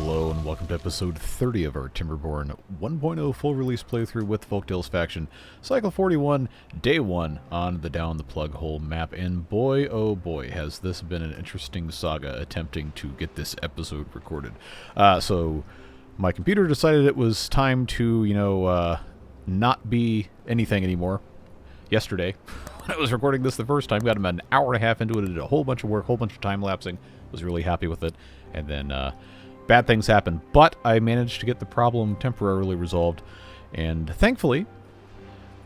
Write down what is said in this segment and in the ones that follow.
Hello and welcome to episode 30 of our Timberborn 1.0 full release playthrough with Folktales faction, Cycle 41, Day 1 on the Down the Plug Hole map, and boy oh boy has this been an interesting saga attempting to get this episode recorded. So my computer decided it was time to, not be anything anymore. Yesterday, when I was recording this the first time, got about an hour and a half into it, did a whole bunch of work, whole bunch of time lapsing, was really happy with it, and then bad things happened, but I managed to get the problem temporarily resolved, and thankfully,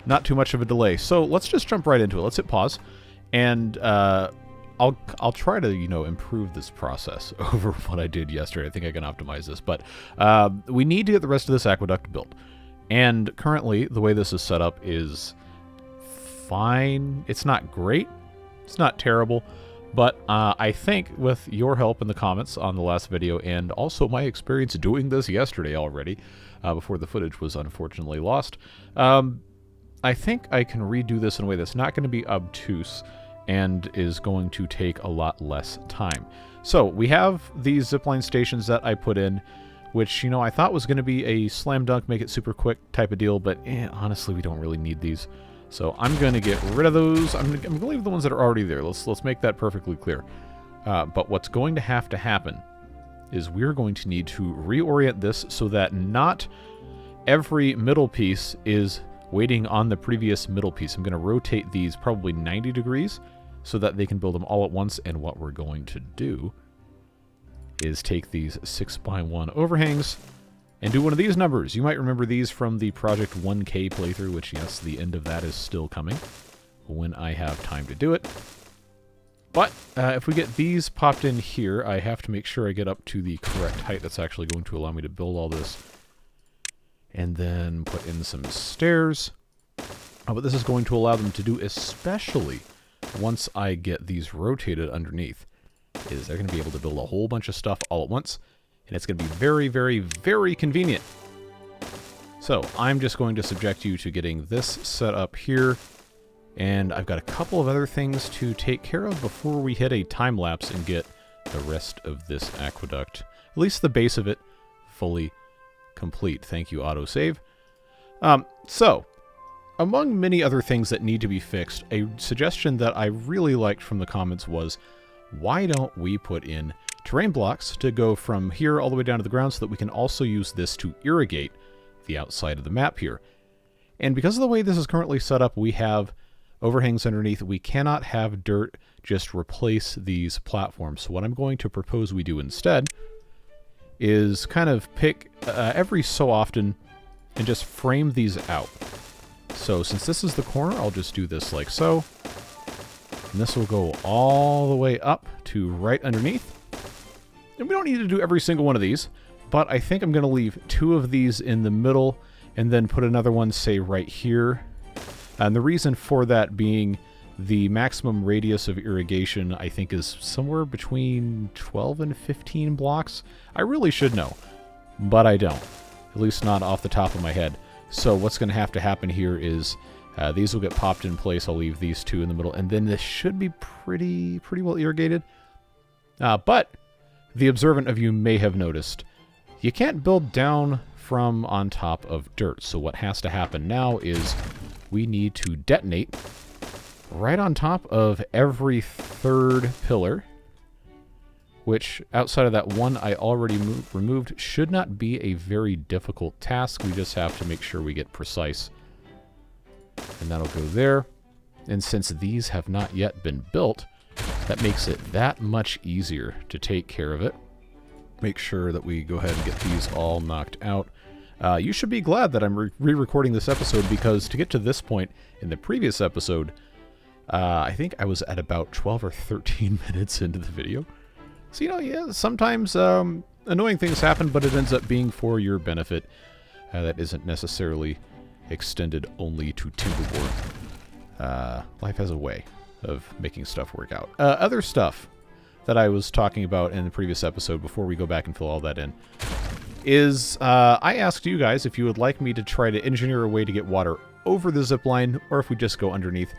not too much of a delay. So let's just jump right into it. Let's hit pause, and I'll try to improve this process over what I did yesterday. I think I can optimize this, but we need to get the rest of this aqueduct built, and currently the way this is set up is fine. It's not great. It's not terrible. But I think with your help in the comments on the last video, and also my experience doing this yesterday already, before the footage was unfortunately lost, I think I can redo this in a way that's not going to be obtuse and is going to take a lot less time. So we have these zipline stations that I put in, which, I thought was going to be a slam dunk, make it super quick type of deal, but honestly, we don't really need these. So I'm going to get rid of those. I'm going to leave the ones that are already there. Let's make that perfectly clear. But what's going to happen is we're going to need to reorient this so that not every middle piece is waiting on the previous middle piece. I'm going to rotate these probably 90 degrees so that they can build them all at once. And what we're going to do is take these 6x1 overhangs and do one of these numbers. You might remember these from the Project 1K playthrough, which, yes, the end of that is still coming when I have time to do it. But if we get these popped in here, I have to make sure I get up to the correct height that's actually going to allow me to build all this. And then put in some stairs. What this is going to allow them to do, especially once I get these rotated underneath, is they're going to be able to build a whole bunch of stuff all at once. And it's going to be very, very, very convenient. So I'm just going to subject you to getting this set up here. And I've got a couple of other things to take care of before we hit a time lapse and get the rest of this aqueduct, at least the base of it, fully complete. Thank you, autosave. So, among many other things that need to be fixed, a suggestion that I really liked from the comments was, why don't we put in terrain blocks to go from here all the way down to the ground so that we can also use this to irrigate the outside of the map here. And because of the way this is currently set up, we have overhangs underneath. We cannot have dirt just replace these platforms. So what I'm going to propose we do instead is kind of pick every so often and just frame these out. So since this is the corner, I'll just do this like so. And this will go all the way up to right underneath. And we don't need to do every single one of these, but I think I'm going to leave 2 of these in the middle and then put another one, say, right here. And the reason for that being the maximum radius of irrigation, I think, is somewhere between 12 and 15 blocks. I really should know, but I don't, at least not off the top of my head. So what's going to happen here is these will get popped in place. I'll leave these 2 in the middle, and then this should be pretty well irrigated. But the observant of you may have noticed, you can't build down from on top of dirt. So what has to happen now is we need to detonate right on top of every 3rd pillar, which outside of that one I already removed should not be a very difficult task. We just have to make sure we get precise. And that'll go there. And since these have not yet been built, that makes it that much easier to take care of it. Make sure that we go ahead and get these all knocked out. You should be glad that I'm re-recording this episode, because to get to this point in the previous episode, I think I was at about 12 or 13 minutes into the video. So, yeah, sometimes annoying things happen, but it ends up being for your benefit. That isn't necessarily extended only to Timberborn. Life has a way of making stuff work out. Other stuff that I was talking about in the previous episode, before we go back and fill all that in, is I asked you guys if you would like me to try to engineer a way to get water over the zipline, or if we just go underneath.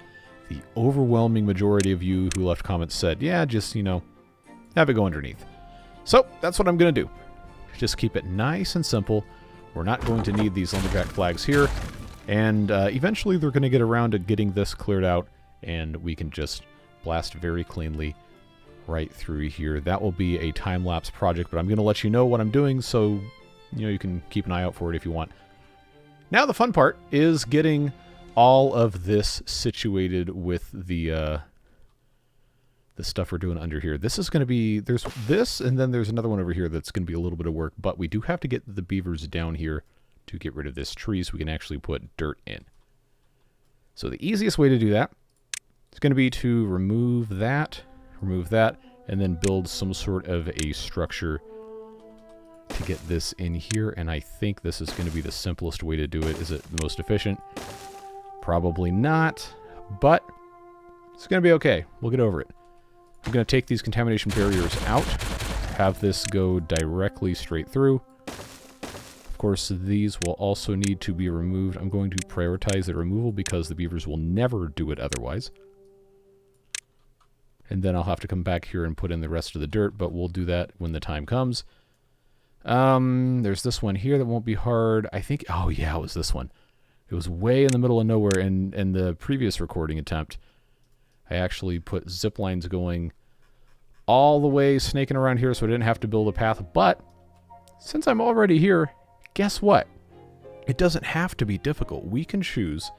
The overwhelming majority of you who left comments said, yeah, just, have it go underneath. So that's what I'm going to do. Just keep it nice and simple. We're not going to need these lumberjack flags here. And eventually they're going to get around to getting this cleared out, and we can just blast very cleanly right through here. That will be a time-lapse project, but I'm going to let you know what I'm doing, so you can keep an eye out for it if you want. Now the fun part is getting all of this situated with the stuff we're doing under here. This is going to be, there's this, and then there's another one over here that's going to be a little bit of work, but we do have to get the beavers down here to get rid of this tree so we can actually put dirt in. So the easiest way to do that is going to be to remove that, and then build some sort of a structure to get this in here, and I think this is going to be the simplest way to do it. Is it the most efficient? Probably not, but it's going to be okay. We'll get over it. I'm going to take these contamination barriers out, have this go directly straight through. Of course, these will also need to be removed. I'm going to prioritize the removal because the beavers will never do it otherwise. And then I'll have to come back here and put in the rest of the dirt, but we'll do that when the time comes. There's this one here that won't be hard. I think, oh yeah, it was this one. It was way in the middle of nowhere in the previous recording attempt. I actually put zip lines going all the way snaking around here so I didn't have to build a path. But since I'm already here, guess what? It doesn't have to be difficult. We can choose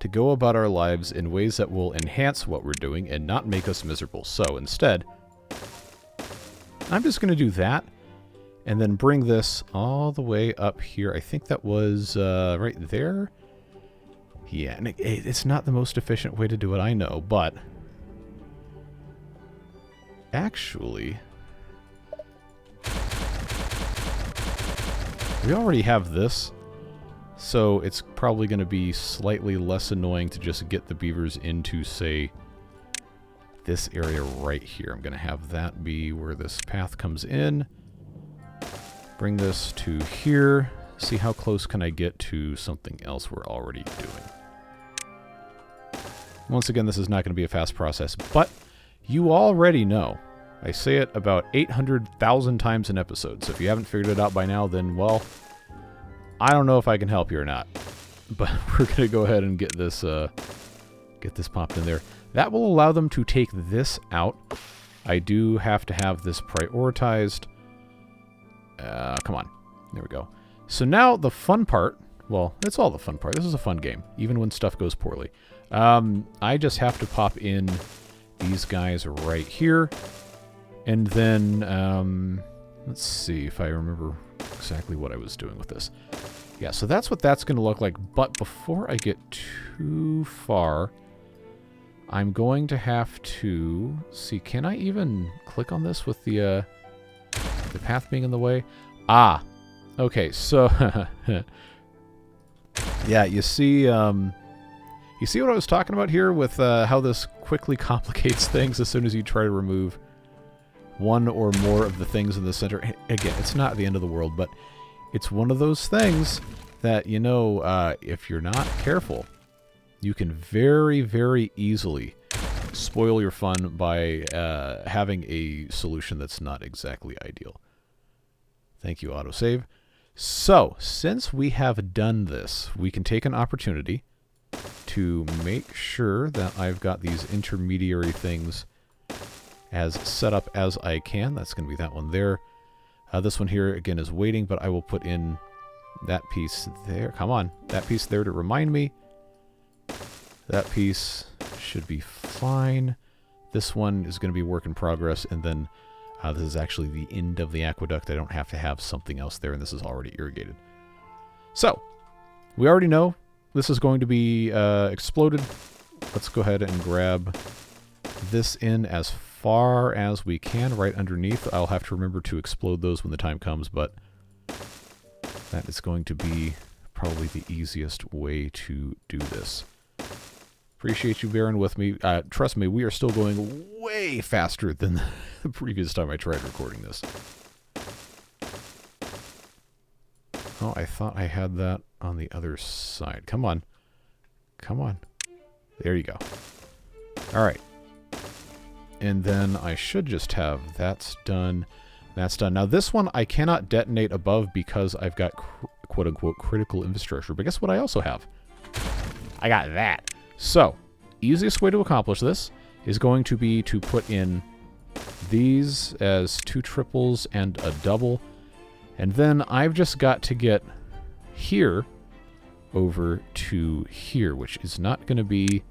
to go about our lives in ways that will enhance what we're doing and not make us miserable. So instead, I'm just going to do that and then bring this all the way up here. I think that was right there. Yeah, and it's not the most efficient way to do it, I know, but actually, we already have this, so it's probably going to be slightly less annoying to just get the beavers into, say, this area right here. I'm going to have that be where this path comes in. Bring this to here. See how close can I get to something else we're already doing. Once again, this is not going to be a fast process, but you already know. I say it about 800,000 times an episode, so if you haven't figured it out by now, then, well, I don't know if I can help you or not. But we're going to go ahead and get this popped in there. That will allow them to take this out. I do have to have this prioritized. Come on. There we go. So now the fun part, well, it's all the fun part. This is a fun game, even when stuff goes poorly. I just have to pop in these guys right here. And then, let's see if I remember exactly what I was doing with this. Yeah, so that's what that's going to look like. But before I get too far, I'm going to have to see, can I even click on this with the path being in the way? Ah, okay, so yeah, you see what I was talking about here with how this quickly complicates things as soon as you try to remove one or more of the things in the center. Again, it's not the end of the world, but it's one of those things that, if you're not careful, you can very, very easily spoil your fun by having a solution that's not exactly ideal. Thank you, autosave. So, since we have done this, we can take an opportunity to make sure that I've got these intermediary things as set up as I can. That's going to be that one there. This one here, again, is waiting, but I will put in that piece there. Come on. That piece there to remind me. That piece should be fine. This one is going to be work in progress, and then this is actually the end of the aqueduct. I don't have to have something else there, and this is already irrigated. So, we already know this is going to be exploded. Let's go ahead and grab this in as far as we can right underneath. I'll have to remember to explode those when the time comes, but that is going to be probably the easiest way to do this. Appreciate you bearing with me. Trust me, we are still going way faster than the previous time I tried recording this. Oh, I thought I had that on the other side. Come on. Come on. There you go. All right. And then I should just have that's done. That's done. Now this one I cannot detonate above because I've got quote-unquote critical infrastructure. But guess what I also have? I got that. So, easiest way to accomplish this is going to be to put in these as 2 triples and a double. And then I've just got to get here over to here, which is not going to be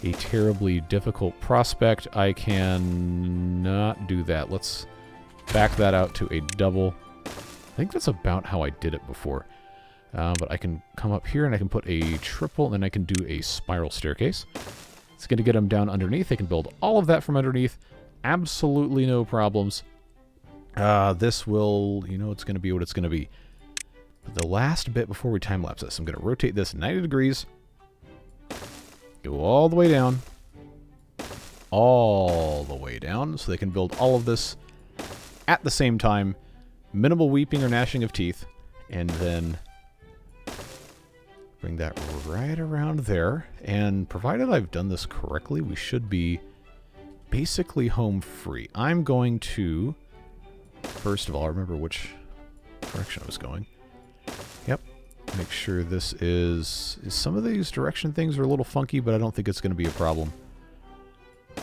a terribly difficult prospect. I can not do that. Let's back that out to a double. I think that's about how I did it before. But I can come up here and I can put a triple, and then I can do a spiral staircase. It's going to get them down underneath. They can build all of that from underneath. Absolutely no problems. This will, it's going to be what it's going to be. But the last bit before we time-lapse this, I'm going to rotate this 90 degrees. Go all the way down. All the way down, so they can build all of this at the same time. Minimal weeping or gnashing of teeth. And then bring that right around there. And provided I've done this correctly, we should be basically home free. I'm going to, first of all, remember which direction I was going. Yep. Make sure this is... Some of these direction things are a little funky, but I don't think it's going to be a problem.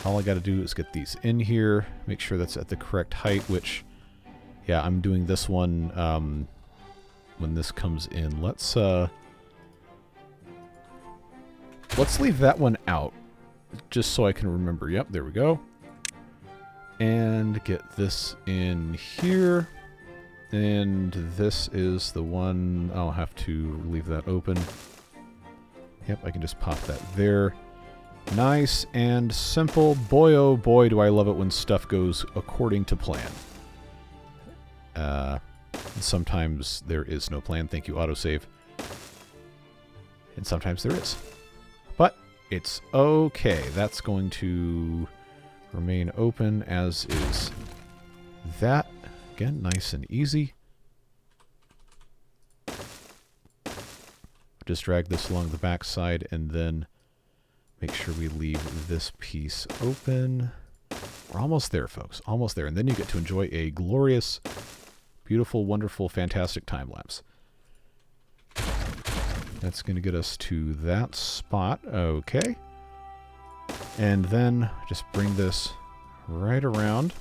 All I got to do is get these in here. Make sure that's at the correct height, which... Yeah, I'm doing this one when this comes in. Let's leave that one out, just so I can remember. Yep, there we go. And get this in here. And this is the one... I'll have to leave that open. Yep, I can just pop that there. Nice and simple. Boy, oh boy, do I love it when stuff goes according to plan. Sometimes there is no plan. Thank you, autosave. And sometimes there is. But it's okay. That's going to remain open, as is that. Again, nice and easy. Just drag this along the back side and then make sure we leave this piece open. We're almost there, folks. Almost there. And then you get to enjoy a glorious, beautiful, wonderful, fantastic time-lapse. That's going to get us to that spot. Okay. And then just bring this right around.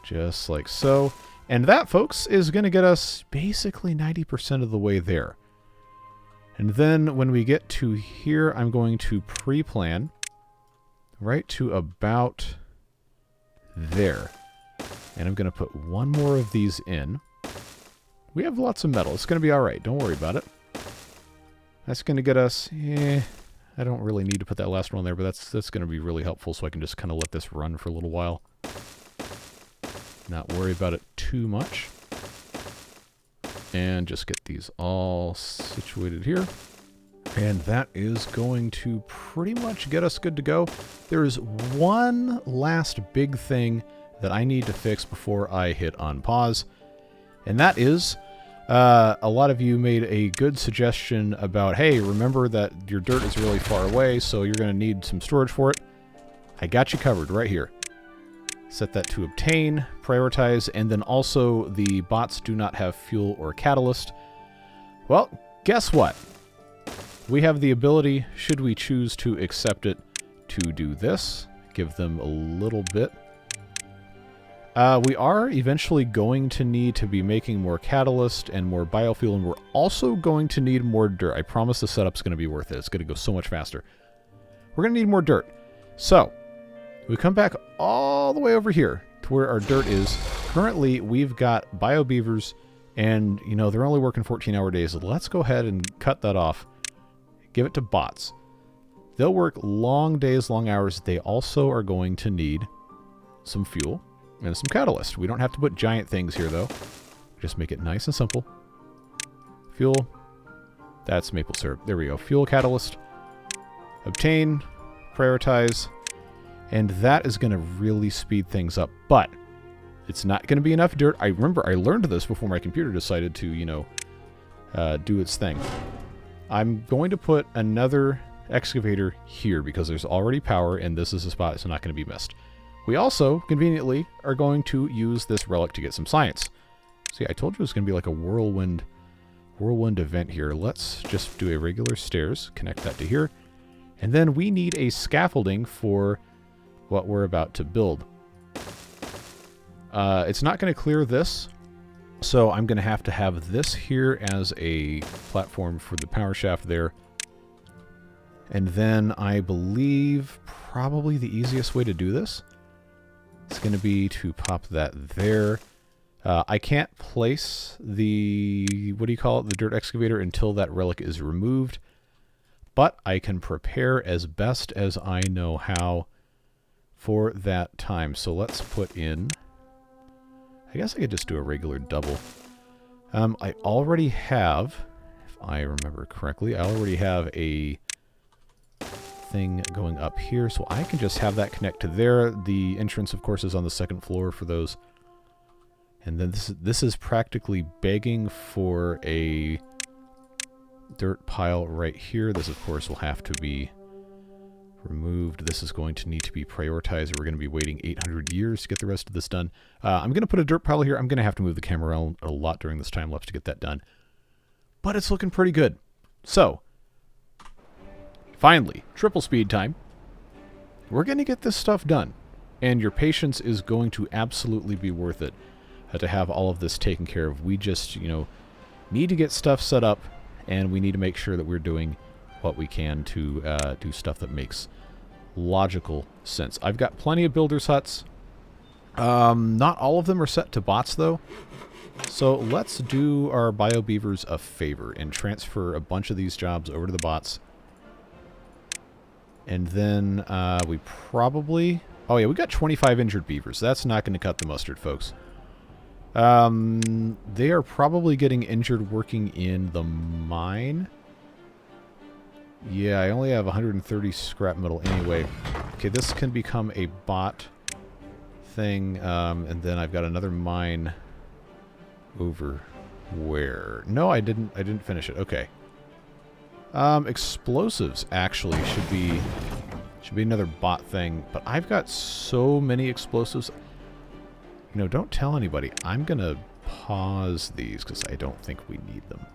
Just like so. And that, folks, is going to get us basically 90% of the way there. And then when we get to here, I'm going to pre-plan right to about there. And I'm going to put one more of these in. We have lots of metal. It's going to be all right. Don't worry about it. That's going to get us... I don't really need to put that last one there, but that's going to be really helpful, so I can just kind of let this run for a little while. Not worry about it too much. And just get these all situated here. And that is going to pretty much get us good to go. There is one last big thing that I need to fix before I hit unpause. And that is, a lot of you made a good suggestion about, hey, remember that your dirt is really far away, so you're going to need some storage for it. I got you covered right here. Set that to obtain, prioritize, and then also the bots do not have fuel or catalyst. Well, guess what? We have the ability, should we choose to accept it, to do this. Give them a little bit. We are eventually going to need to be making more catalyst and more biofuel, and we're also going to need more dirt. I promise the setup's going to be worth it. It's going to go so much faster. We're going to need more dirt. So, we come back all the way over here to where our dirt is. Currently, we've got bio beavers, and, they're only working 14-hour days. So let's go ahead and cut that off. Give it to bots. They'll work long days, long hours. They also are going to need some fuel and some catalyst. We don't have to put giant things here, though. Just make it nice and simple. Fuel. That's maple syrup. There we go. Fuel, catalyst. Obtain. Prioritize. And that is going to really speed things up. But it's not going to be enough dirt. I remember I learned this before my computer decided to, do its thing. I'm going to put another excavator here because there's already power and this is a spot that's not going to be missed. we also, conveniently, are going to use this relic to get some science. See, I told you it was going to be like a whirlwind event here. Let's just do a regular stairs, connect that to here, and then we need a scaffolding for what we're about to build. It's not going to clear this, so I'm going to have this here as a platform for the power shaft there. And then I believe probably the easiest way to do this is going to be to pop that there. I can't place the, what do you call it, the dirt excavator until that relic is removed. But I can prepare as best as I know how for that time. So let's put in, I guess I could just do a regular double. I already have, if I remember correctly, I already have a thing going up here, so I can just have that connect to there. The entrance, of course, is on the second floor for those. And then this is practically begging for a dirt pile right here. This, of course, will have to be removed. This is going to need to be prioritized. We're going to be waiting 800 years to get the rest of this done. I'm going to put a dirt pile here. I'm going to have to move the camera around a lot during this time lapse to get that done. But it's looking pretty good. So, finally, triple speed time. We're going to get this stuff done. And your patience is going to absolutely be worth it to have all of this taken care of. We just, need to get stuff set up, and we need to make sure that we're doing what we can to do stuff that makes logical sense. I've got plenty of builders' huts. Not all of them are set to bots, though. So let's do our bio beavers a favor and transfer a bunch of these jobs over to the bots. And then we probably... Oh, yeah, we got 25 injured beavers. That's not going to cut the mustard, folks. They are probably getting injured working in the mine. Yeah, I only have 130 scrap metal anyway. Okay, this can become a bot thing, and then I've got another mine over where? No, I didn't finish it. Okay. Explosives actually should be another bot thing, but I've got so many explosives. Don't tell anybody. I'm gonna pause these because I don't think we need them.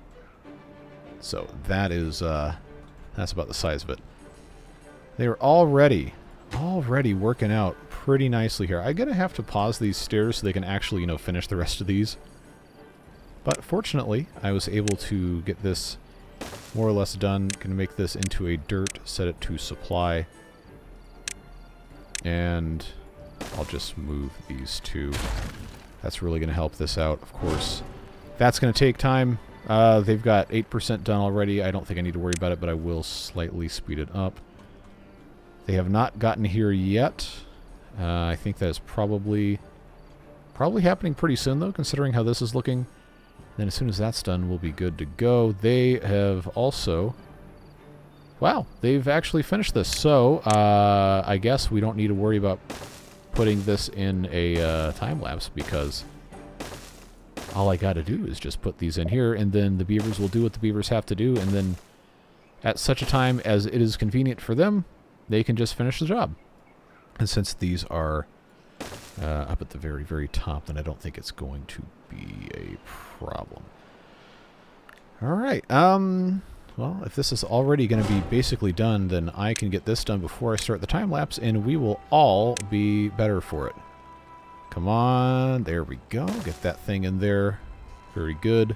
So that is that's about the size of it. They are already working out pretty nicely here. I'm gonna have to pause these stairs so they can actually, finish the rest of these. But fortunately, I was able to get this more or less done. Gonna make this into a dirt, set it to supply. And I'll just move these two. That's really going to help this out, of course. That's going to take time. They've got 8% done already. I don't think I need to worry about it, but I will slightly speed it up. They have not gotten here yet. I think that is probably happening pretty soon, though, considering how this is looking. Then as soon as that's done, we'll be good to go. They have also... Wow, they've actually finished this. So, I guess we don't need to worry about putting this in a time-lapse, because all I got to do is just put these in here, and then the beavers will do what the beavers have to do, and then at such a time as it is convenient for them, they can just finish the job. And since these are up at the very, very top, then I don't think it's going to be a problem. All right. Well, if this is already going to be basically done, then I can get this done before I start the time-lapse, and we will all be better for it. Come on. There we go. Get that thing in there. Very good.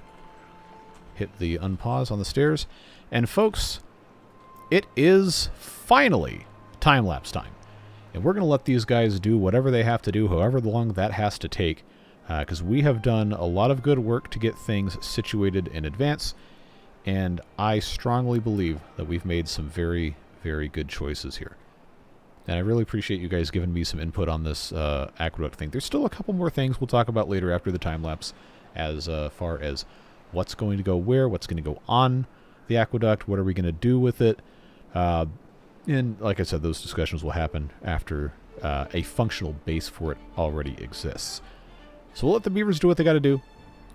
Hit the unpause on the stairs. And, folks, it is finally time-lapse time. And we're going to let these guys do whatever they have to do, however long that has to take, because we have done a lot of good work to get things situated in advance. And I strongly believe that we've made some very, very good choices here. And I really appreciate you guys giving me some input on this aqueduct thing. There's still a couple more things we'll talk about later after the time-lapse, as far as what's going to go where, what's going to go on the aqueduct, what are we going to do with it. And like I said, those discussions will happen after a functional base for it already exists. So we'll let the beavers do what they got to do.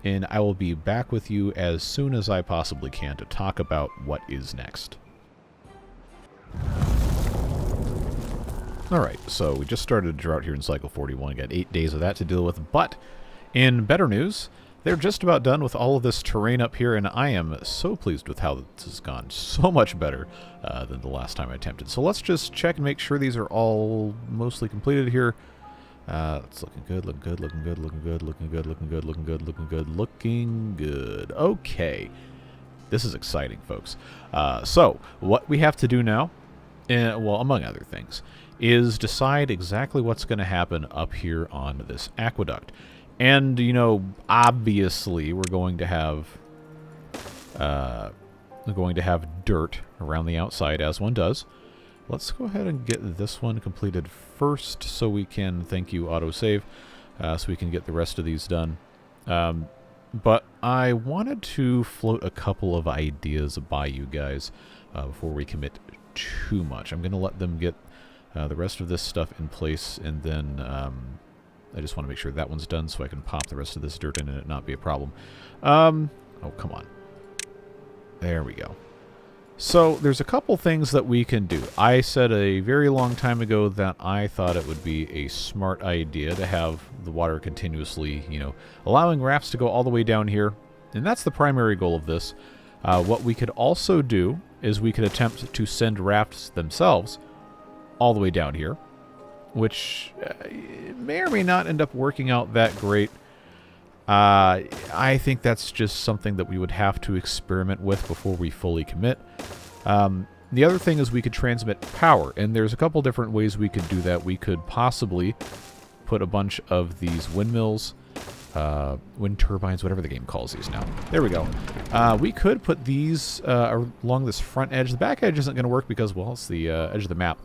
And I will be back with you as soon as I possibly can to talk about what is next. Alright, so we just started a drought here in Cycle 41. Got 8 days of that to deal with, but in better news, they're just about done with all of this terrain up here, and I am so pleased with how this has gone. So much better than the last time I attempted. So let's just check and make sure these are all mostly completed here. It's looking good, looking good, looking good, looking good, looking good, looking good, looking good, looking good, looking good. Okay. This is exciting, folks. So what we have to do now, well, among other things, is decide exactly what's going to happen up here on this aqueduct. And, you know, obviously we're going to have dirt around the outside, as one does. Let's go ahead and get this one completed first so we can, thank you, autosave, so we can get the rest of these done. But I wanted to float a couple of ideas by you guys before we commit too much. I'm going to let them get the rest of this stuff in place, and then I just want to make sure that one's done so I can pop the rest of this dirt in and it not be a problem. Oh, come on. There we go. So there's a couple things that we can do. I said a very long time ago that I thought it would be a smart idea to have the water continuously, you know, allowing rafts to go all the way down here. And that's the primary goal of this. What we could also do is we could attempt to send rafts themselves all the way down here, which may or may not end up working out that great. I think that's just something that we would have to experiment with before we fully commit. The other thing is we could transmit power, and there's a couple different ways we could do that. We could possibly put a bunch of these windmills, wind turbines, whatever the game calls these now. There we go. We could put these along this front edge. The back edge isn't going to work because, well, it's the edge of the map.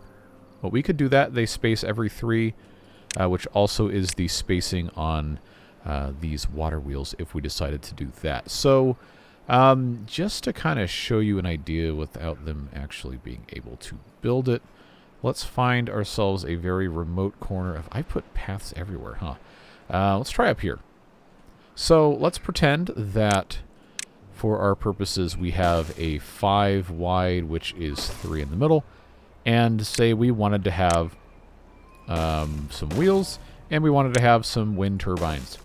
But we could do that. They space every 3, which also is the spacing on these water wheels if we decided to do that. So just to kind of show you an idea without them actually being able to build it, let's find ourselves a very remote corner. I put paths everywhere, huh? Let's try up here. So let's pretend that for our purposes we have a 5 wide, which is 3 in the middle, and say we wanted to have some wheels and we wanted to have some wind turbines.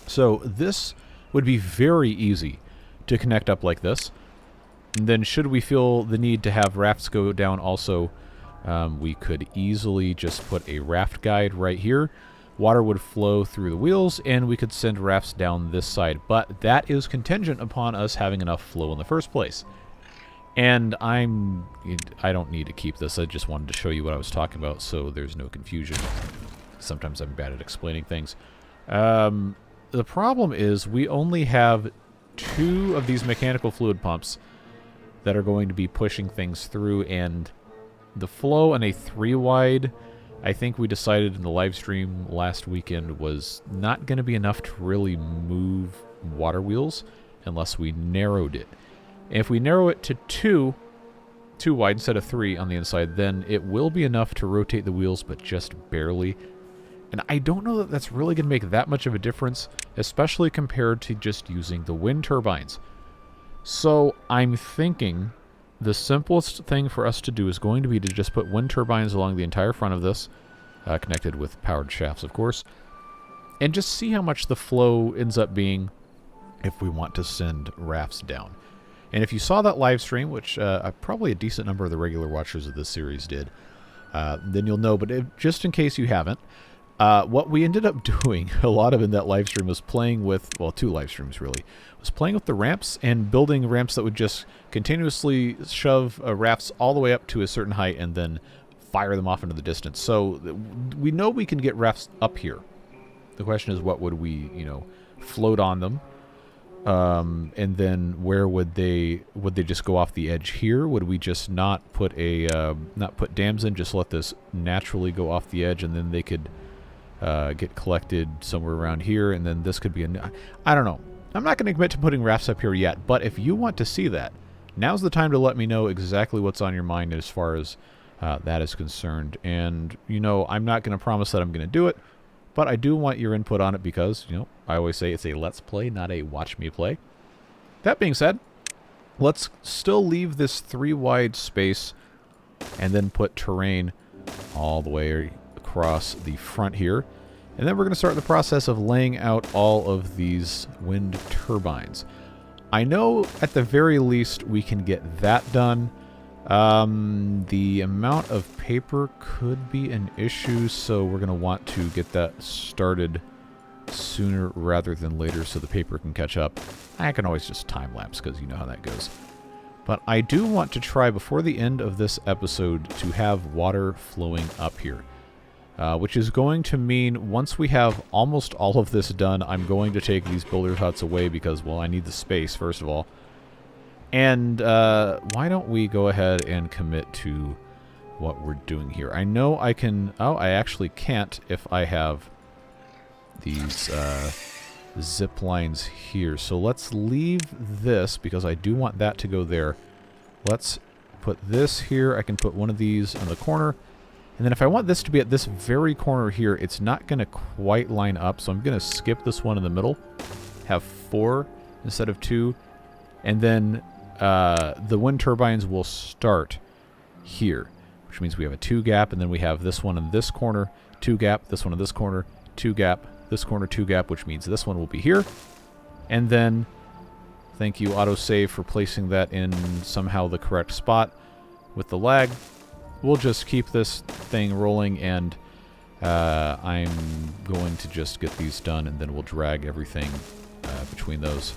So this would be very easy to connect up like this. And then should we feel the need to have rafts go down also, we could easily just put a raft guide right here. Water would flow through the wheels and we could send rafts down this side. But that is contingent upon us having enough flow in the first place. And I don't need to keep this. I just wanted to show you what I was talking about so there's no confusion. Sometimes I'm bad at explaining things. The problem is we only have 2 of these mechanical fluid pumps that are going to be pushing things through, and the flow on a 3 wide, I think we decided in the live stream last weekend, was not going to be enough to really move water wheels unless we narrowed it. If we narrow it to 2 wide instead of 3 on the inside, then it will be enough to rotate the wheels, but just barely. And I don't know that that's really going to make that much of a difference, especially compared to just using the wind turbines. So I'm thinking the simplest thing for us to do is going to be to just put wind turbines along the entire front of this, connected with powered shafts, of course, and just see how much the flow ends up being if we want to send rafts down. And if you saw that live stream, which probably a decent number of the regular watchers of this series did, then you'll know. But just in case you haven't, what we ended up doing, a lot of in that live stream, was playing with, well, 2 live streams really, was playing with the ramps and building ramps that would just continuously shove rafts all the way up to a certain height and then fire them off into the distance. So we know we can get rafts up here. The question is, what would we, you know, float on them? And then where would they just go off the edge here? Would we just not put dams in, just let this naturally go off the edge, and then they could get collected somewhere around here, and then this could be I don't know. I'm not going to commit to putting rafts up here yet, but if you want to see that, now's the time to let me know exactly what's on your mind as far as that is concerned. And, you know, I'm not going to promise that I'm going to do it, but I do want your input on it because, you know, I always say it's a let's play, not a watch me play. That being said, let's still leave this 3 wide space and then put terrain all the way across the front here. And then we're going to start the process of laying out all of these wind turbines. I know at the very least we can get that done. The amount of paper could be an issue, so we're going to want to get that started sooner rather than later so the paper can catch up. I can always just time-lapse because you know how that goes. But I do want to try before the end of this episode to have water flowing up here. Which is going to mean once we have almost all of this done, I'm going to take these builder huts away because, well, I need the space, first of all. And why don't we go ahead and commit to what we're doing here. I know I can... Oh, I actually can't if I have these zip lines here. So let's leave this because I do want that to go there. Let's put this here. I can put one of these on the corner. And then if I want this to be at this very corner here, it's not going to quite line up. So I'm going to skip this one in the middle. Have 4 instead of 2. And then the wind turbines will start here. Which means we have a 2 gap. And then we have this one in this corner. 2 gap. This one in this corner. 2 gap. This corner 2 gap. Which means this one will be here. And then, thank you autosave for placing that in somehow the correct spot with the lag. We'll just keep this thing rolling, and I'm going to just get these done, and then we'll drag everything between those.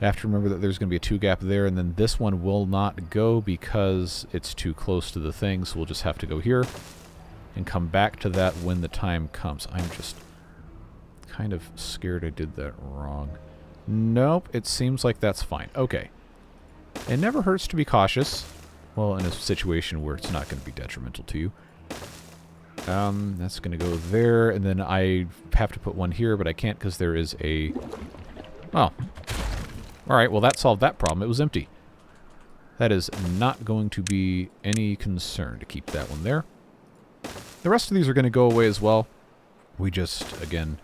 I have to remember that there's going to be a 2 gap there, and then this one will not go because it's too close to the thing, so we'll just have to go here and come back to that when the time comes. I'm just kind of scared I did that wrong. Nope, it seems like that's fine. Okay. It never hurts to be cautious. Well, in a situation where it's not going to be detrimental to you. That's going to go there, and then I have to put one here, but I can't because there is a... Oh. Alright, well that solved that problem. It was empty. That is not going to be any concern to keep that one there. The rest of these are going to go away as well. We just, again,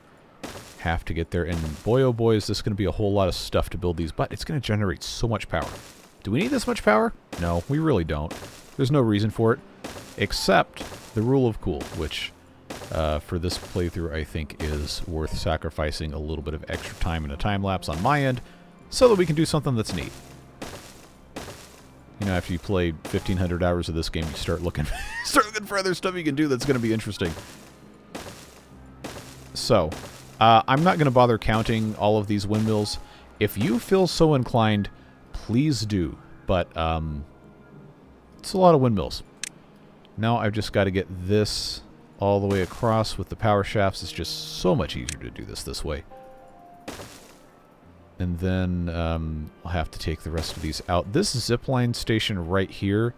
have to get there, and boy oh boy is this going to be a whole lot of stuff to build these, but it's going to generate so much power. Do we need this much power? No, we really don't. There's no reason for it, except the rule of cool, which for this playthrough I think is worth sacrificing a little bit of extra time in a time-lapse on my end so that we can do something that's neat. You know, after you play 1,500 hours of this game, you start looking, for other stuff you can do that's going to be interesting. So, I'm not going to bother counting all of these windmills. If you feel so inclined... Please do, but it's a lot of windmills. Now I've just got to get this all the way across with the power shafts. It's just so much easier to do this way. And then I'll have to take the rest of these out. This zipline station right here,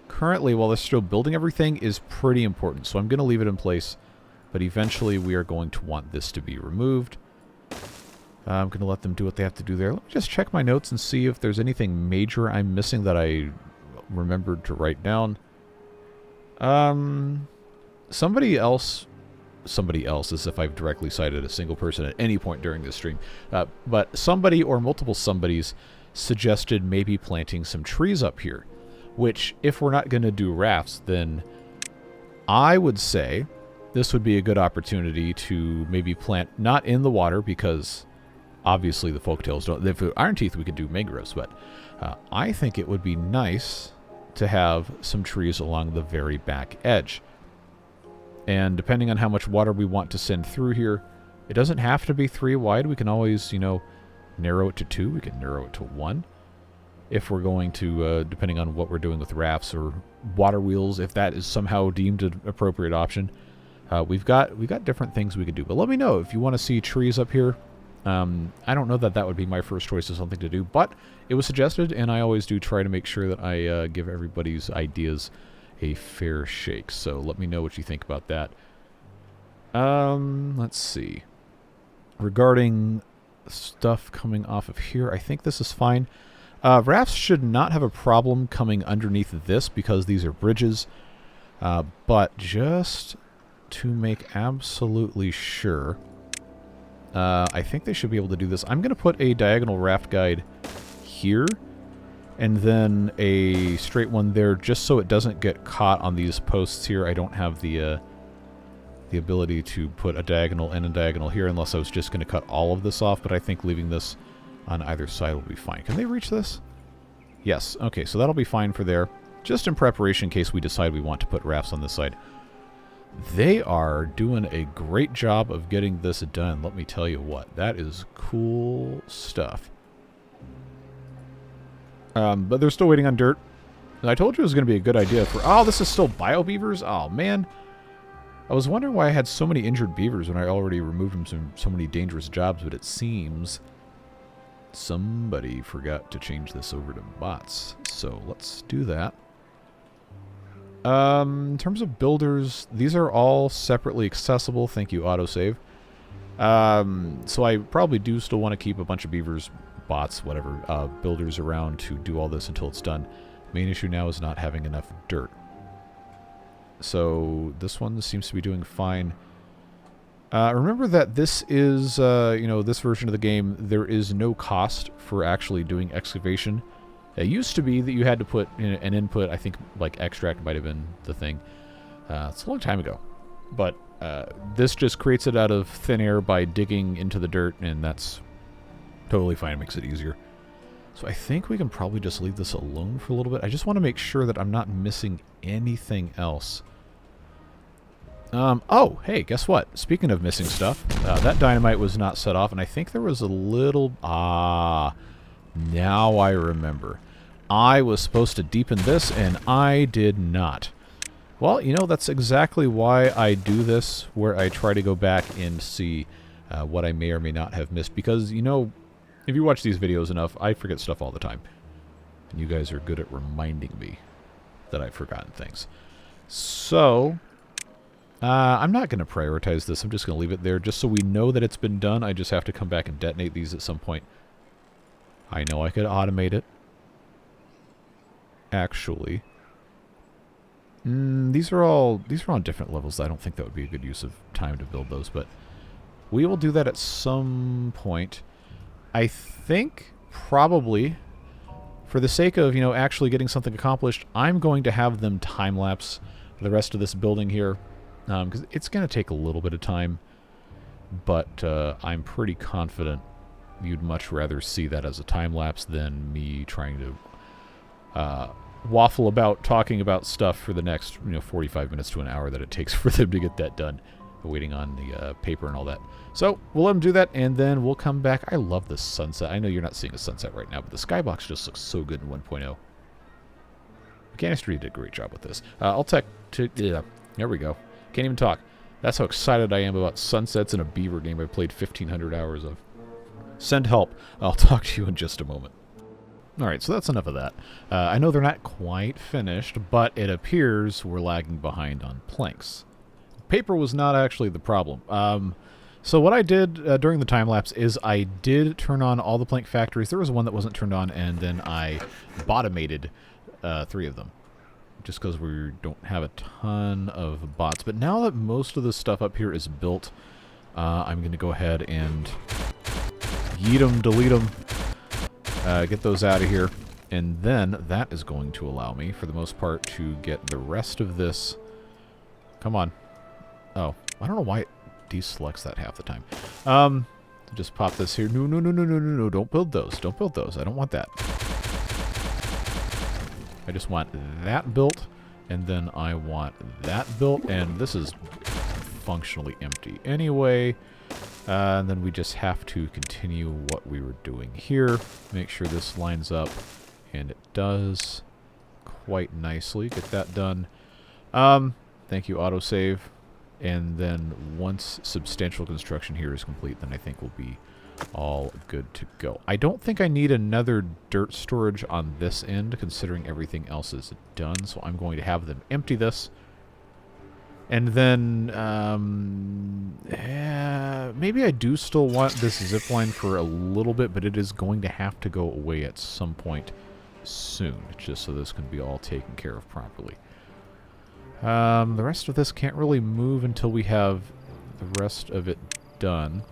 currently while they're still building everything, is pretty important. So I'm going to leave it in place, but eventually we are going to want this to be removed. I'm going to let them do what they have to do there. Let me just check my notes and see if there's anything major I'm missing that I remembered to write down. Somebody else, as if I've directly cited a single person at any point during this stream, but somebody or multiple somebodies suggested maybe planting some trees up here, which if we're not going to do rafts, then I would say this would be a good opportunity to maybe plant, not in the water because... Obviously, the folktales don't... If Iron Teeth, we could do mangroves, but I think it would be nice to have some trees along the very back edge. And depending on how much water we want to send through here, it doesn't have to be 3 wide. We can always, you know, narrow it to 2. We can narrow it to 1. If we're going to, depending on what we're doing with rafts or water wheels, if that is somehow deemed an appropriate option. We've got different things we could do. But let me know if you want to see trees up here. I don't know that that would be my first choice of something to do, but it was suggested, and I always do try to make sure that I give everybody's ideas a fair shake. So let me know what you think about that. Let's see. Regarding stuff coming off of here, I think this is fine. Rafts should not have a problem coming underneath this because these are bridges, but just to make absolutely sure... I think they should be able to do this. I'm going to put a diagonal raft guide here and then a straight one there, just so it doesn't get caught on these posts here. I don't have the ability to put a diagonal and a diagonal here unless I was just going to cut all of this off, but I think leaving this on either side will be fine. Can they reach this? Yes. Okay, so that'll be fine for there. Just in preparation in case we decide we want to put rafts on this side. They are doing a great job of getting this done. Let me tell you what. That is cool stuff. But they're still waiting on dirt. I told you it was going to be a good idea for... Oh, this is still bio beavers? Oh, man. I was wondering why I had so many injured beavers when I already removed them from so many dangerous jobs, but it seems somebody forgot to change this over to bots. So let's do that. In terms of builders, these are all separately accessible. Thank you, autosave. So I probably do still want to keep a bunch of beavers, bots, whatever, builders around to do all this until it's done. Main issue now is not having enough dirt. So this one seems to be doing fine. Remember that this is, you know, this version of the game, there is no cost for actually doing excavation. It used to be that you had to put in an input. I think like extract might have been the thing. It's a long time ago. But this just creates it out of thin air by digging into the dirt, and that's totally fine. It makes it easier. So I think we can probably just leave this alone for a little bit. I just want to make sure that I'm not missing anything else. Oh, hey, guess what? Speaking of missing stuff, that dynamite was not set off, and I think there was a little... now I remember. I was supposed to deepen this, and I did not. Well, you know, that's exactly why I do this, where I try to go back and see what I may or may not have missed. Because, you know, if you watch these videos enough, I forget stuff all the time. And you guys are good at reminding me that I've forgotten things. So, I'm not going to prioritize this. I'm just going to leave it there, just so we know that it's been done. I just have to come back and detonate these at some point. I know I could automate it. Actually. These are on different levels. I don't think that would be a good use of time to build those, but we will do that at some point. I think probably, for the sake of, you know, actually getting something accomplished, I'm going to have them time-lapse the rest of this building here, because it's going to take a little bit of time, but I'm pretty confident you'd much rather see that as a time-lapse than me trying to waffle about talking about stuff for the next, you know, 45 minutes to an hour that it takes for them to get that done, waiting on the paper and all that. So we'll let them do that, and then we'll come back. I love this sunset. I know you're not seeing a sunset right now, but the skybox just looks so good in 1.0. Canister did a great job with this. I'll tech to... Yeah, there we go. Can't even talk. That's how excited I am about sunsets in a beaver game I played 1,500 hours of. Send help. I'll talk to you in just a moment. Alright, so that's enough of that. I know they're not quite finished, but it appears we're lagging behind on planks. Paper was not actually the problem. So what I did during the time-lapse is I did turn on all the plank factories. There was one that wasn't turned on, and then I bottomated 3 of them. Just because we don't have a ton of bots. But now that most of the stuff up here is built, I'm going to go ahead and yeet them, delete them, get those out of here. And then that is going to allow me, for the most part, to get the rest of this... Come on. Oh, I don't know why it deselects that half the time. Just pop this here. No. Don't build those. Don't build those. I don't want that. I just want that built, and then I want that built, and this is functionally empty anyway. And then we just have to continue what we were doing here. Make sure this lines up, and it does quite nicely. Get that done. Thank you, autosave. And then once substantial construction here is complete, then I think we'll be all good to go. I don't think I need another dirt storage on this end, considering everything else is done, so I'm going to have them empty this. And then, maybe I do still want this zipline for a little bit, but it is going to have to go away at some point soon, just so this can be all taken care of properly. The rest of this can't really move until we have the rest of it done.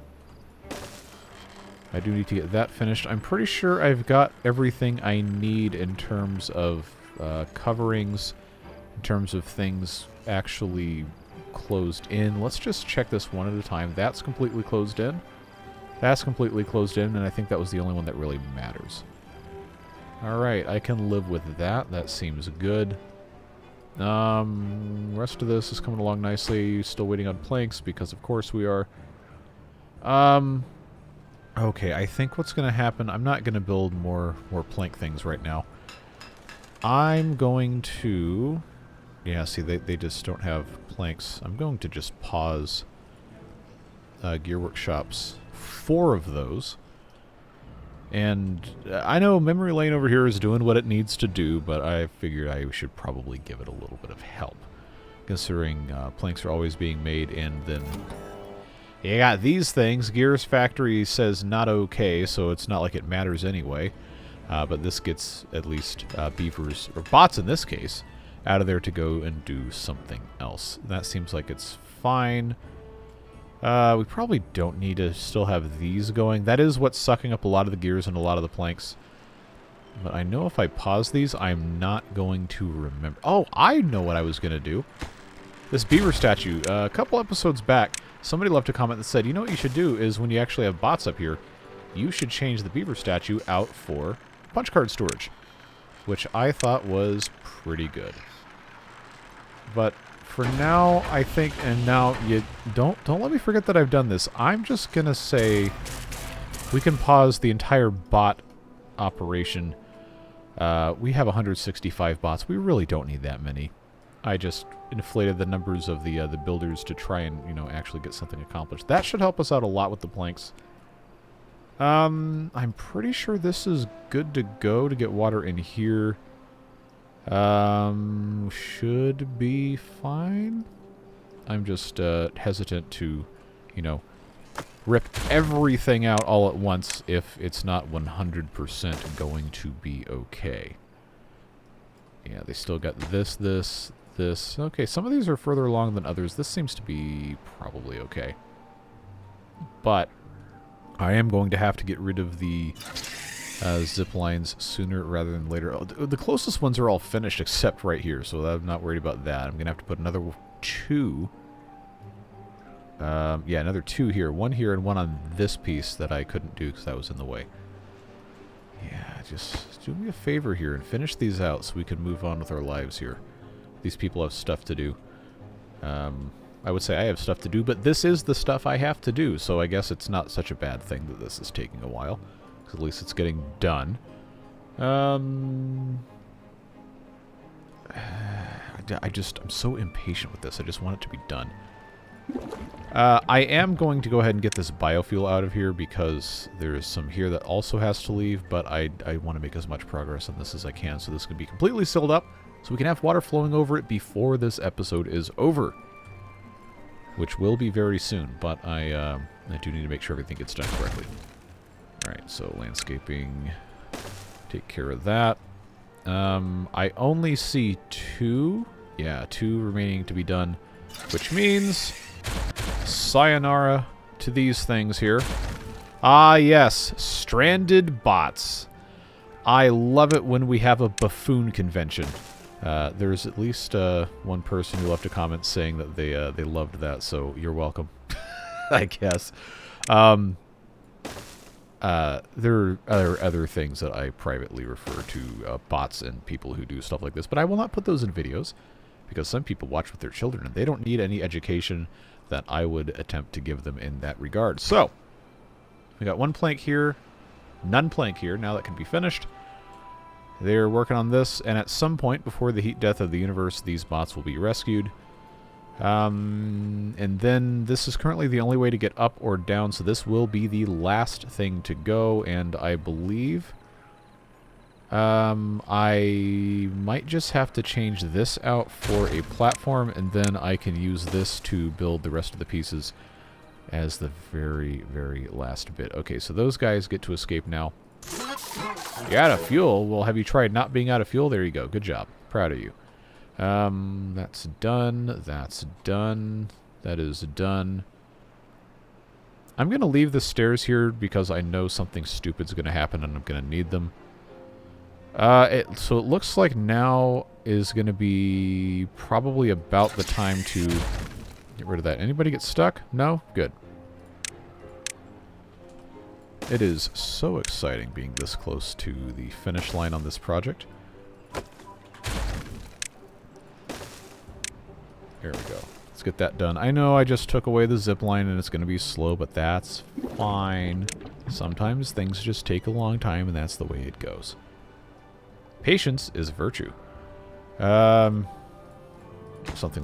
I do need to get that finished. I'm pretty sure I've got everything I need in terms of coverings, in terms of things actually closed in. Let's just check this one at a time. That's completely closed in. That's completely closed in, and I think that was the only one that really matters. Alright, I can live with that. That seems good. Rest of this is coming along nicely. Still waiting on planks, because of course we are. Okay, I think what's going to happen, I'm not going to build more plank things right now. I'm going to... Yeah, see, they just don't have planks. I'm going to just pause Gear Workshop's 4 of those. And I know memory lane over here is doing what it needs to do, but I figured I should probably give it a little bit of help. Considering planks are always being made, and then... You got these things. Gears Factory says not okay, so it's not like it matters anyway. But this gets at least beavers, or bots in this case, out of there to go and do something else. That seems like it's fine. We probably don't need to still have these going. That is what's sucking up a lot of the gears and a lot of the planks. But I know if I pause these, I'm not going to remember. Oh, I know what I was going to do. This beaver statue, a couple episodes back, somebody left a comment that said, you know what you should do is when you actually have bots up here, you should change the beaver statue out for punch card storage, which I thought was pretty good. But for now, I think, and now you don't let me forget that I've done this. I'm just gonna say we can pause the entire bot operation. We have 165 bots. We really don't need that many. I just inflated the numbers of the builders to try and, you know, actually get something accomplished. That should help us out a lot with the planks. I'm pretty sure this is good to go to get water in here. Should be fine. I'm just hesitant to, you know, rip everything out all at once if it's not 100% going to be okay. Yeah, they still got this. Okay, some of these are further along than others. This seems to be probably okay. But I am going to have to get rid of the zip lines sooner rather than later. Oh, the closest ones are all finished except right here, so I'm not worried about that. I'm going to have to put another 2. Yeah, another 2 here. 1 here and 1 on this piece that I couldn't do because that was in the way. Yeah, just do me a favor here and finish these out so we can move on with our lives here. These people have stuff to do. I would say I have stuff to do, but this is the stuff I have to do, so I guess it's not such a bad thing that this is taking a while. Because at least it's getting done. I'm so impatient with this. I just want it to be done. I am going to go ahead and get this biofuel out of here because there's some here that also has to leave, but I want to make as much progress on this as I can, so this can be completely sealed up, so we can have water flowing over it before this episode is over. Which will be very soon, but I do need to make sure everything gets done correctly. Alright, so landscaping, take care of that. I only see 2. Yeah, 2 remaining to be done, which means sayonara to these things here. Ah, yes, stranded bots. I love it when we have a buffoon convention. There's at least one person who left a comment saying that they loved that, so you're welcome, I guess. There are other things that I privately refer to, bots and people who do stuff like this, but I will not put those in videos because some people watch with their children and they don't need any education that I would attempt to give them in that regard. So, we got 1 plank here, none plank here, now that can be finished. They're working on this, and at some point before the heat death of the universe, these bots will be rescued. And then this is currently the only way to get up or down, so this will be the last thing to go, and I believe I might just have to change this out for a platform, and then I can use this to build the rest of the pieces as the very, very last bit. Okay, so those guys get to escape now. You're out of fuel? Well, have you tried not being out of fuel? There you go. Good job. Proud of you. That's done. That's done. That is done. I'm going to leave the stairs here because I know something stupid's going to happen and I'm going to need them. So it looks like now is going to be probably about the time to get rid of that. Anybody get stuck? No? Good. It is so exciting being this close to the finish line on this project. There we go. Let's get that done. I know I just took away the zip line and it's going to be slow, but that's fine. Sometimes things just take a long time and that's the way it goes. Patience is virtue. Something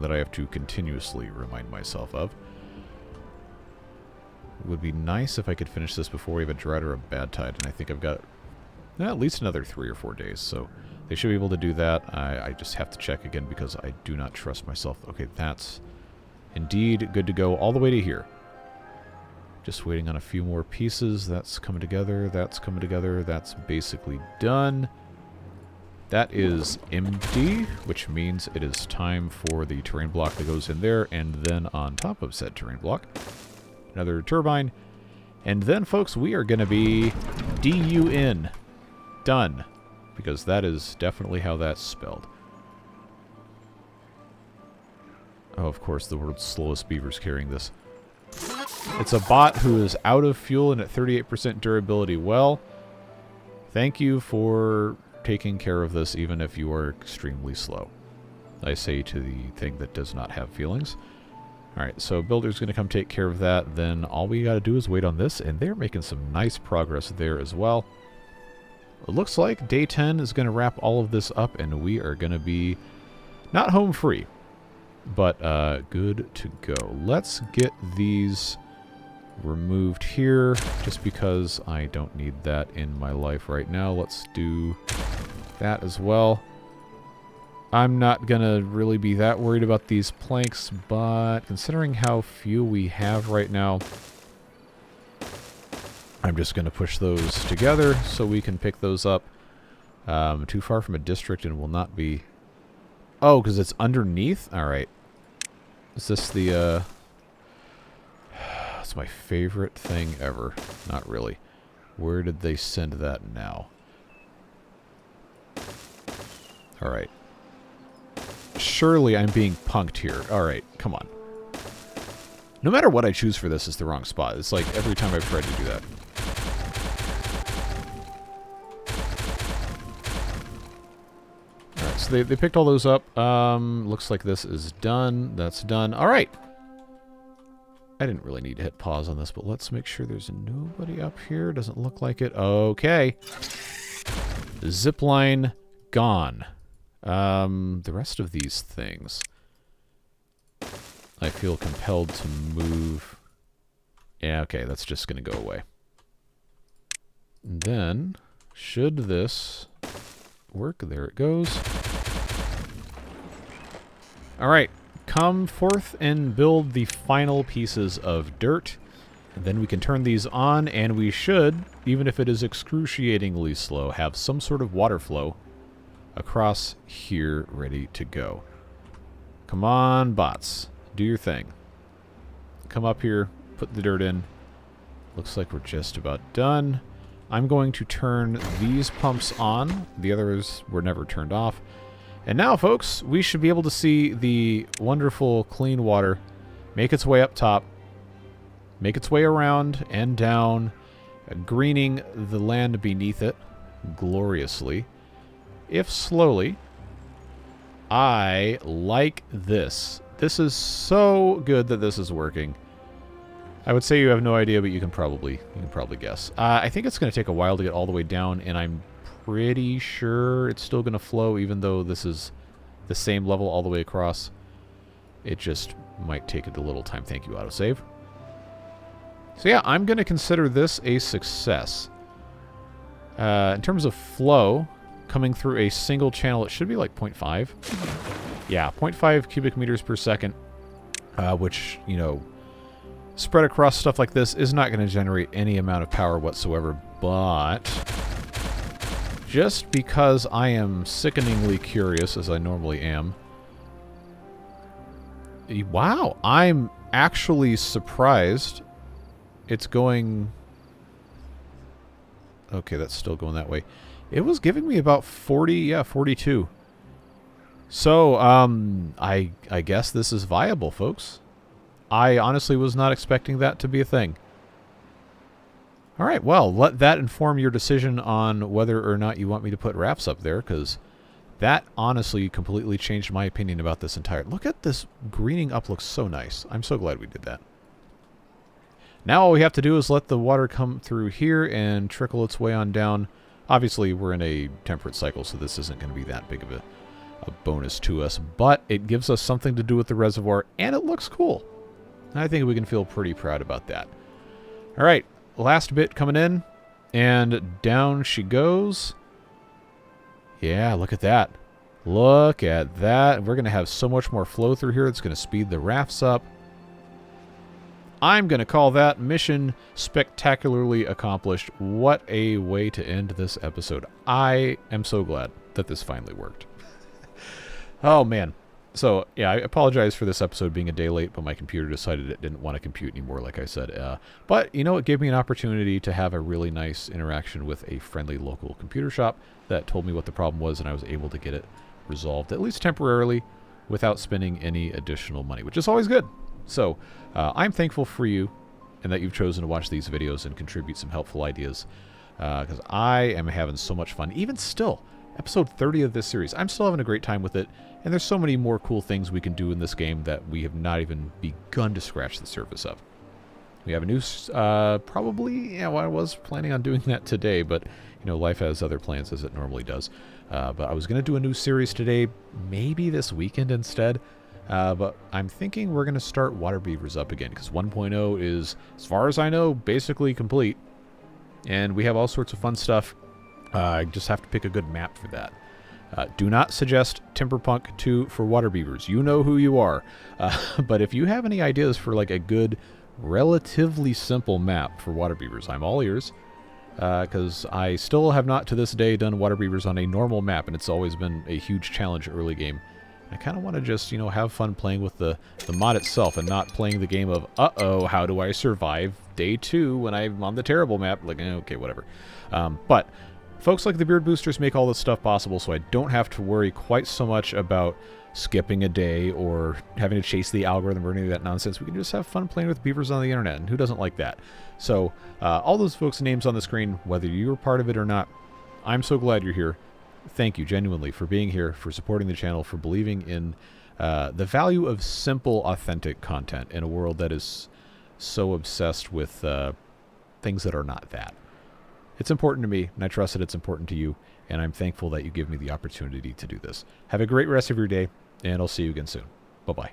that I have to continuously remind myself of. It would be nice if I could finish this before we have a drought or a bad tide, and I think I've got at least another 3 or 4 days, so they should be able to do that. I just have to check again because I do not trust myself. Okay, that's indeed good to go all the way to here. Just waiting on a few more pieces. That's coming together. That's coming together. That's basically done. That is empty, which means it is time for the terrain block that goes in there, and then on top of said terrain block, another turbine. And then, folks, we are going to be DUN. Done. Because that is definitely how that's spelled. Oh, of course, the world's slowest beaver's carrying this. It's a bot who is out of fuel and at 38% durability. Well, thank you for taking care of this, even if you are extremely slow. I say to the thing that does not have feelings. Alright, so Builder's going to come take care of that. Then all we got to do is wait on this, and they're making some nice progress there as well. It looks like day 10 is going to wrap all of this up, and we are going to be not home free, but good to go. Let's get these removed here, just because I don't need that in my life right now. Let's do that as well. I'm not going to really be that worried about these planks, but considering how few we have right now, I'm just going to push those together so we can pick those up. Too far from a district and will not be... Oh, because it's underneath? Alright. Is this the... It's my favorite thing ever. Not really. Where did they send that now? Alright. Surely I'm being punked here. Alright, come on. No matter what I choose for this is the wrong spot. It's like every time I've tried to do that. Alright, so they picked all those up. Looks like this is done. That's done. Alright. I didn't really need to hit pause on this, but let's make sure there's nobody up here. Doesn't look like it. Okay. Zipline gone. The rest of these things, I feel compelled to move. Yeah, okay, that's just going to go away. And then, should this work? There it goes. Alright, come forth and build the final pieces of dirt. And then we can turn these on, and we should, even if it is excruciatingly slow, have some sort of water flow across here ready to go. Come on, bots. Do your thing. Come up here, put the dirt in. Looks like we're just about done. I'm going to turn these pumps on. The others were never turned off. And now, folks, we should be able to see the wonderful clean water make its way up top, make its way around and down, greening the land beneath it gloriously. If slowly. I like this. This is so good that this is working. I would say you have no idea, but you can probably guess. I think it's going to take a while to get all the way down, and I'm pretty sure it's still going to flow, even though this is the same level all the way across. It just might take it a little time. Thank you, autosave. So yeah, I'm going to consider this a success. In terms of flow, coming through a single channel, it should be like 0.5. Yeah, 0.5 cubic meters per second, which, you know, spread across stuff like this is not going to generate any amount of power whatsoever, but just because I am sickeningly curious, as I normally am, wow, I'm actually surprised it's going... Okay, that's still going that way. It was giving me about 40, yeah, 42. So, I guess this is viable, folks. I honestly was not expecting that to be a thing. All right, well, let that inform your decision on whether or not you want me to put rafts up there, because that honestly completely changed my opinion about this entire... Look at this greening up, looks so nice. I'm so glad we did that. Now all we have to do is let the water come through here and trickle its way on down. Obviously, we're in a temperate cycle, so this isn't going to be that big of a bonus to us, but it gives us something to do with the reservoir, and it looks cool. I think we can feel pretty proud about that. All right, last bit coming in, and down she goes. Yeah, look at that. Look at that. We're going to have so much more flow through here. It's going to speed the rafts up. I'm going to call that mission spectacularly accomplished. What a way to end this episode. I am so glad that this finally worked. Oh, man. So, yeah, I apologize for this episode being a day late, but my computer decided it didn't want to compute anymore, like I said. But, you know, it gave me an opportunity to have a really nice interaction with a friendly local computer shop that told me what the problem was, and I was able to get it resolved, at least temporarily, without spending any additional money, which is always good. So, I'm thankful for you and that you've chosen to watch these videos and contribute some helpful ideas, because I am having so much fun. Even still, episode 30 of this series, I'm still having a great time with it, and there's so many more cool things we can do in this game that we have not even begun to scratch the surface of. We have a new, probably, yeah, well, I was planning on doing that today, but, you know, life has other plans as it normally does. But I was going to do a new series today, maybe this weekend instead. But I'm thinking we're going to start water beavers up again, because 1.0 is, as far as I know, basically complete. And we have all sorts of fun stuff. I just have to pick a good map for that. Do not suggest Timberpunk 2 for water beavers. You know who you are. But if you have any ideas for like a good, relatively simple map for water beavers, I'm all ears. Because I still have not to this day done water beavers on a normal map, and it's always been a huge challenge early game. I kind of want to just, you know, have fun playing with the mod itself and not playing the game of, uh-oh, how do I survive day 2 when I'm on the terrible map? Like, okay, whatever. But folks like the Beard Boosters make all this stuff possible, so I don't have to worry quite so much about skipping a day or having to chase the algorithm or any of that nonsense. We can just have fun playing with beavers on the internet, and who doesn't like that? So, all those folks' names on the screen, whether you're part of it or not, I'm so glad you're here. Thank you, genuinely, for being here, for supporting the channel, for believing in the value of simple, authentic content in a world that is so obsessed with things that are not that. It's important to me, and I trust that it's important to you, and I'm thankful that you give me the opportunity to do this. Have a great rest of your day, and I'll see you again soon. Bye-bye.